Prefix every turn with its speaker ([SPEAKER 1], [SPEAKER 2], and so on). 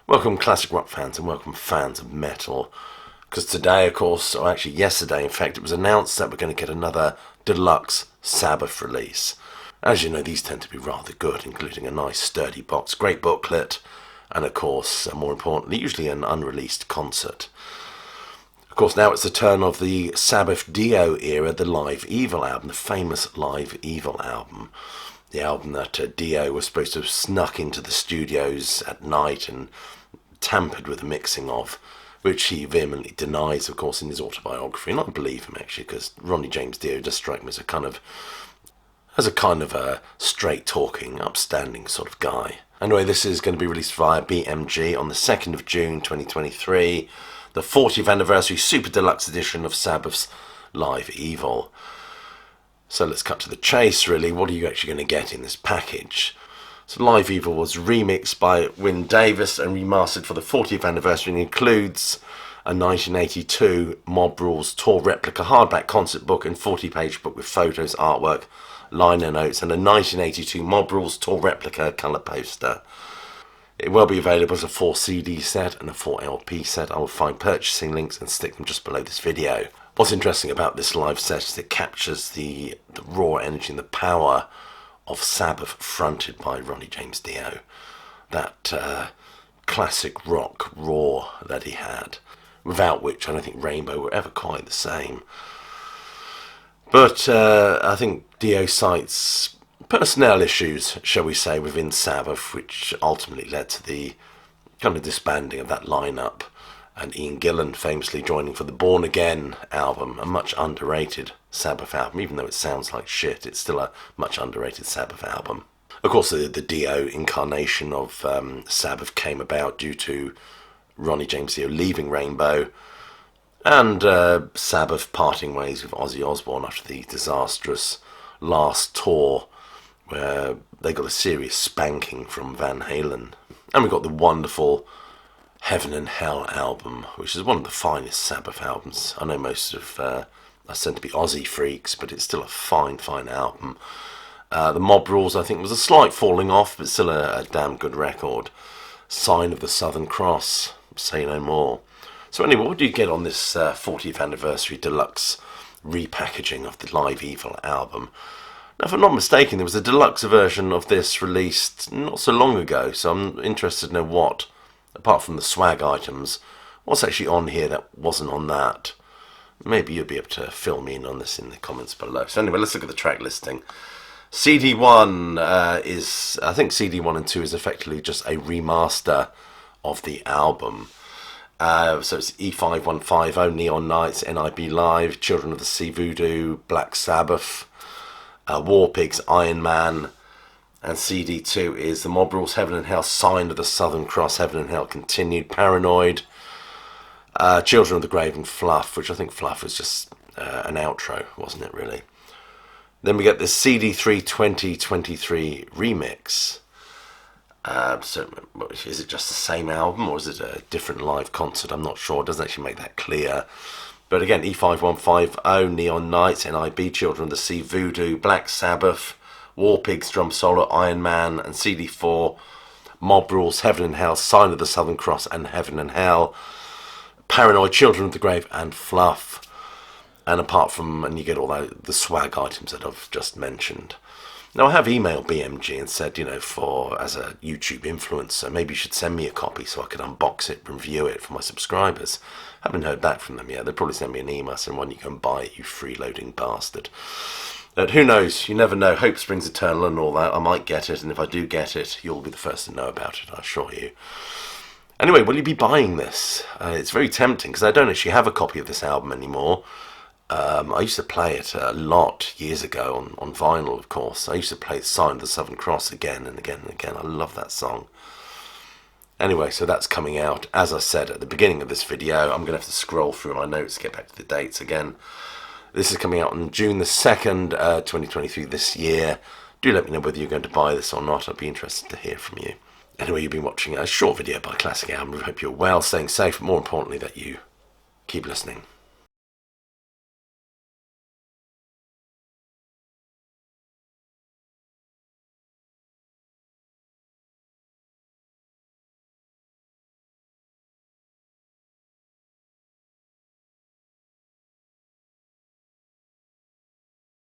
[SPEAKER 1] Welcome classic rock fans and welcome fans of metal. Because today, of course, or actually yesterday in fact, it was announced that we're going to get another Deluxe Sabbath release. As you know, these tend to be rather good, including a nice sturdy box, great booklet, and of course, more importantly, usually an unreleased concert. Of course, now it's the turn of the Sabbath Dio era, the Live Evil album, the famous Live Evil album. The album that Dio was supposed to have snuck into the studios at night and tampered with the mixing of, which he vehemently denies, of course, in his autobiography. And I believe him, actually, because Ronnie James Dio does strike me as a kind of a straight-talking, upstanding sort of guy. Anyway, this is going to be released via BMG on the 2nd of June 2023, the 40th anniversary Super Deluxe edition of Sabbath's Live Evil. So let's cut to the chase, really. What are you actually going to get in this package? So Live Evil was remixed by Wyn Davis and remastered for the 40th anniversary, and includes a 1982 Mob Rules tour replica hardback concert book and 40-page book with photos, artwork, liner notes, and a 1982 Mob Rules tour replica colour poster. It will be available as a 4 CD set and a 4 LP set. I will find purchasing links and stick them just below this video. What's interesting about this live set is it captures the raw energy and the power of Sabbath fronted by Ronnie James Dio. That classic rock roar that he had, without which I don't think Rainbow were ever quite the same. But I think Dio cites personnel issues, shall we say, within Sabbath, which ultimately led to the kind of disbanding of that lineup, and Ian Gillan famously joining for the Born Again album, a much underrated Sabbath album. Even though it sounds like shit, it's still a much underrated Sabbath album. Of course, the Dio incarnation of Sabbath came about due to Ronnie James Dio leaving Rainbow and Sabbath parting ways with Ozzy Osbourne after the disastrous last tour, where they got a serious spanking from Van Halen. And we got the wonderful Heaven and Hell album, which is one of the finest Sabbath albums. I know most of us tend to be Ozzy freaks, but it's still a fine album. The Mob Rules, I think, was a slight falling off, but still a damn good record. Sign of the Southern Cross, say no more. So anyway, what do you get on this 40th anniversary deluxe repackaging of the Live Evil album? Now, if I'm not mistaken, there was a deluxe version of this released not so long ago, so I'm interested to know what, apart from the swag items, what's actually on here that wasn't on that. Maybe you'll be able to fill me in on this in the comments below. So anyway, let's look at the track listing. CD1 is, I think CD1 and 2 is effectively just a remaster of the album. So it's E515, Neon Nights, NIB Live, Children of the Sea Voodoo, Black Sabbath, War Pigs, Iron Man, and CD2 is the Mob Rules, Heaven and Hell, Sign of the Southern Cross, Heaven and Hell Continued, Paranoid, Children of the Grave, and Fluff, which I think Fluff was just an outro, wasn't it really? Then we get the CD3 2023 remix. So is it just the same album or is it a different live concert? I'm not sure. It doesn't actually make that clear. But again, E5150, Neon Nights, NIB, Children of the Sea, Voodoo, Black Sabbath, War Pigs, Drum Solo, Iron Man, and CD4, Mob Rules, Heaven and Hell, Sign of the Southern Cross, and Heaven and Hell, Paranoid, Children of the Grave, and Fluff. And apart from, and you get all the swag items that I've just mentioned. Now, I have emailed BMG and said, as a YouTube influencer, maybe you should send me a copy so I could unbox it, review it for my subscribers. Haven't heard back from them yet. They'll probably send me an email saying, why don't you go and buy it, you freeloading bastard. But who knows? You never know. Hope springs eternal and all that. I might get it, and if I do get it, you'll be the first to know about it, I assure you. Anyway, will you be buying this? It's very tempting, because I don't actually have a copy of this album anymore. I used to play it a lot years ago on vinyl, of course. I used to play Sign of the Southern Cross again and again and again. I love that song. Anyway, so that's coming out. As I said at the beginning of this video, I'm going to have to scroll through my notes to get back to the dates again. This is coming out on June the 2nd, 2023 this year. Do let me know whether you're going to buy this or not. I'd be interested to hear from you. Anyway, you've been watching a short video by Classic Album. I hope you're well, staying safe, but more importantly that you keep listening.